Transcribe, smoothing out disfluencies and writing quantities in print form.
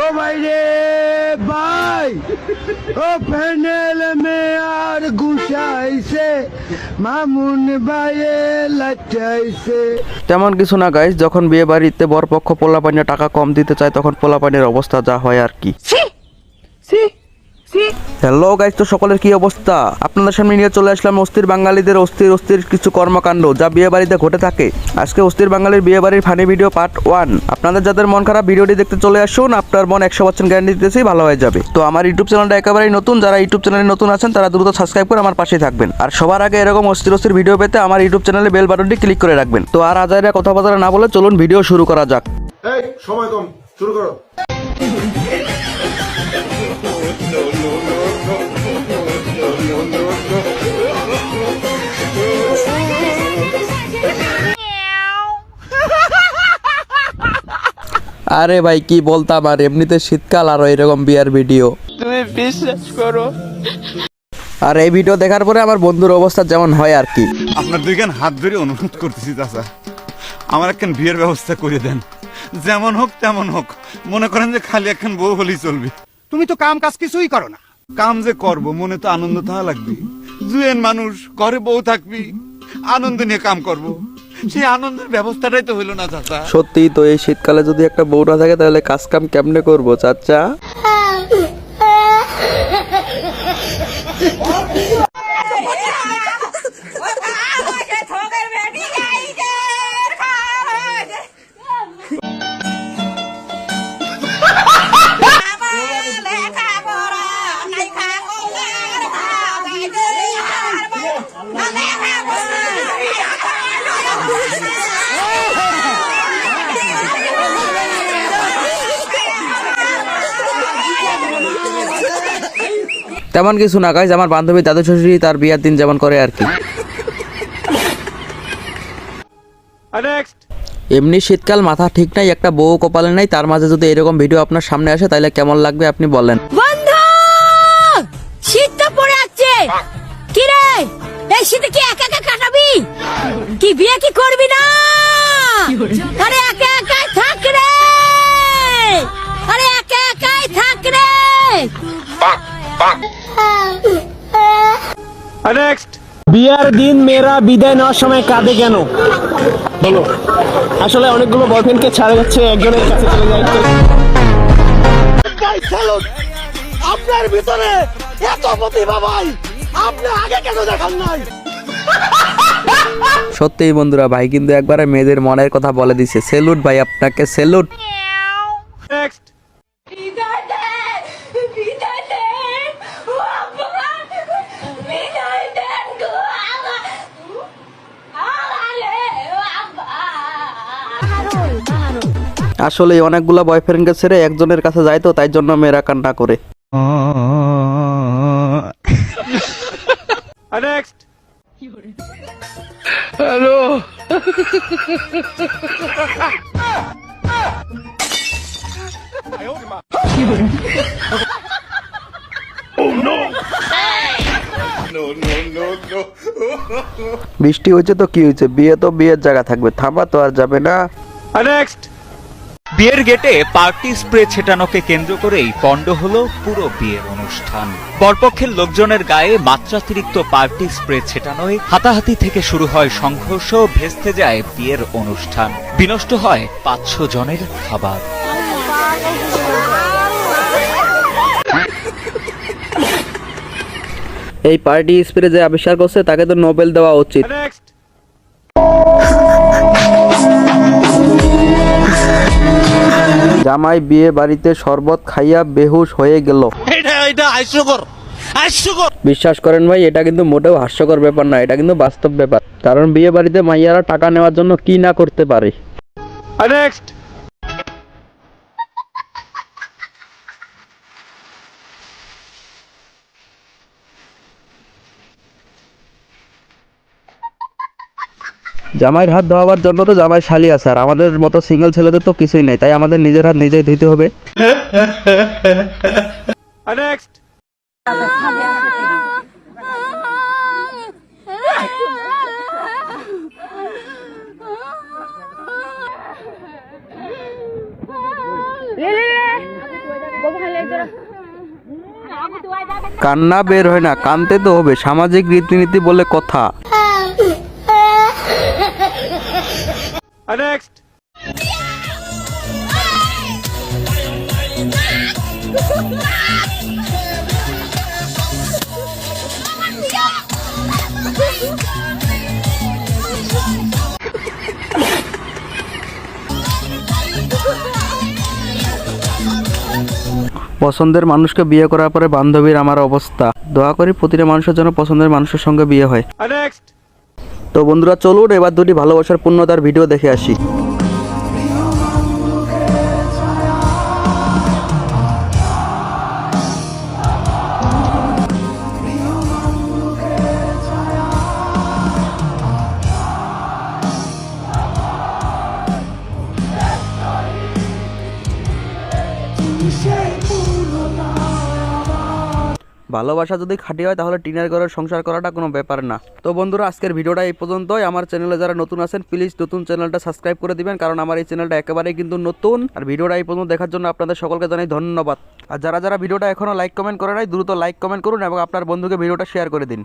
ও ভাই রে ভাই, ও প্যানেল মে আর ঘুষাইছে, মামুন ভাইয়ে লাচাইছে। তেমন কিছু না গাইস, যখন বিয়ে বাড়িতে বরপক্ষ পোলাপানির টাকা কম দিতে চায় তখন পোলাপানির অবস্থা যা হয় আর কি। হ্যালো গাইস, তো সকলের কি অবস্থা? আপনাদের সামনে নিয়ে চলে আসলাম অস্থির বাঙালিদের অস্থির কিছু কর্মকাণ্ড যা বিয়ে বাড়িতে ঘটে থাকে। আজকে অস্থির বাঙালির বিয়ে বাড়ির ফানি ভিডিও পার্ট 1। আপনাদের যাদের মন খারাপ ভিডিওটি দেখতে চলে আসুন, আপনার মন 100% গ্যারান্টি দিতেছি ভালো হয়ে যাবে। তো আমার ইউটিউব চ্যানেলটা একেবারেই নতুন, যারা ইউটিউব চ্যানেলে নতুন আছেন তারা দ্রুত সাবস্ক্রাইব করে আমার পাশে থাকবেন। আর সবার আগে এরকম অস্থির ভিডিও পেতে আমার ইউটিউব চ্যানেলে বেল বাটনটি ক্লিক করে রাখবেন। তো আর আজাইরা কথাবার্তা না বলে চলুন ভিডিও শুরু করা যাক। এই সময় কম, শুরু করো। আরে ভাই কি বলতাম, আর এমনিতে শীতকাল আর এরকম বিয়ার ভিডিও তুমি বিশ্বাস করো, আর এই ভিডিও দেখার পরে আমার বন্ধুর অবস্থা যেমন হয় আর কি। আপনার দুইখান হাত ধরে অনুরোধ করতেছি চাচা, আমার একখান বিয়ের ব্যবস্থা করে দেন। যেমন হোক তেমন হোক, মনে করেন যে খালি একখান বউ হলেই চলবে। তুমি তো কাম কাজ কিছুই করো না। কাম যে করব, মনে তো আনন্দ থাকা লাগবে। জুয়েন মানুষ, ঘরে বউ থাকবি, আনন্দ নিয়ে কাম করব, সেই আনন্দের ব্যবস্থাটাই তো হইলো না চাচা। সত্যি তো, এই শীতকালে যদি একটা বউ না থাকে তাহলে কাজ কাম কেমনে করবো চাচা? তেমন কিছু না গাইজ, আমার বান্ধবী দাদু শ্বশুরি তার বিয়ার দিন যেমন করে আর কি। এমনি শীতকাল, মাথা ঠিক নাই, একটা বউ কপালে নাই, তার মাঝে যদি এরকম ভিডিও আপনার সামনে আসে তাহলে কেমন লাগবে আপনি বলেন। বন্ধু, শীতটা পড়ে যাচ্ছে, কি রে এই শীতে কি একা একা কাটাবি? কি বিয়ে কি করবি না? আরে একা একাই থাক রে, আরে একা একাই থাক রে। বিয়ার দিন মেয়েরা বিদায় নেওয়ার সময় কাঁদে কেন বলো? আসলে অনেকগুলো বয়ফ্রেন্ডকে ছাড়া যাচ্ছে, একজনের কাছে চলে যায়। আপনার ভিতরে এত প্রতিভা ভাই, আপনি আগে কেন দেখান নাই? সত্যিই বন্ধুরা, ভাই কিন্তু একবারে মেয়েদের মনের কথা বলে দিছে। সেলুট ভাই আপনাকে, সেলুট। আসলে অনেকগুলা বয়ফ্রেন্ডকে ছেড়ে একজনের কাছে যায় তো, তাই জন্য মেয়েরা কান্না করে। হ্যালো, বৃষ্টি হয়েছে তো কি হয়েছে, বিয়ে তো বিয়ের জায়গা থাকবে, থামা তো আর যাবে না। বিয়ের গেটে পার্টি স্প্রে ছেটানোকে কেন্দ্র করেই পণ্ড হলো পুরো বিয়ের অনুষ্ঠান। বরপক্ষের লোকজনের গায়ে মাত্রাতিরিক্ত পার্টি স্প্রে ছেটানোয় হাতাহাতি থেকে শুরু হয় সংঘর্ষ, ভেস্তে যায় বিয়ের অনুষ্ঠান, বিনষ্ট হয় 500 জনের খাবার। এই পার্টি স্প্রে যে আবিষ্কার করছে তাকে তো নোবেল দেওয়া উচিত। জামাই বিয়ে বাড়িতে শরবত খাইয়া বেহুশ হয়ে গেল। বিশ্বাস করেন ভাই, এটা কিন্তু মোটেও হাস্যকর ব্যাপার না, এটা কিন্তু বাস্তব ব্যাপার। কারণ বিয়ে বাড়িতে মাইয়ারা টাকা নেওয়ার জন্য কি না করতে পারে। জামাইয়ের হাত ধোয়াবার জন্য তো জামাই শালি আছে, আর আমাদের মতো সিঙ্গেল ছেলেদের তো কিছুই নেই, তাই আমাদের নিজের হাত নিজেই ধুইতে হবে। কান্না বের হয় না, কানতে তো হবে, সামাজিক রীতিনীতি বলে কথা। নেক্সট। পছন্দের মানুষকে বিয়ে করার পরে বান্ধবীর আমার অবস্থা। দোয়া করি প্রতিটা মানুষের জন্য পছন্দের মানুষের সঙ্গে বিয়ে হয়। নেক্সট। তো বন্ধুরা চলুন এবার দুটি ভালোবাসার পূর্ণতার ভিডিও দেখে আসি। ভালোবাসা যদি খাঁটি হয় তাহলে টিনের ঘরের সংসার করাটা কোনো ব্যাপার না। তো বন্ধুরা আজকের ভিডিওটা এই পর্যন্তই। আমার চ্যানেলে যারা নতুন আছেন প্লিজ নতুন চ্যানেলটা সাবস্ক্রাইব করে দিবেন, কারণ আমার এই চ্যানেলটা একেবারেই কিন্তু নতুন। আর ভিডিওটা এই পর্যন্ত দেখার জন্য আপনাদের সকলকে জানাই ধন্যবাদ। আর যারা যারা ভিডিওটা এখনো লাইক কমেন্ট করে নাই দ্রুত লাইক কমেন্ট করুন এবং আপনার বন্ধুকে ভিডিওটা শেয়ার করে দিন।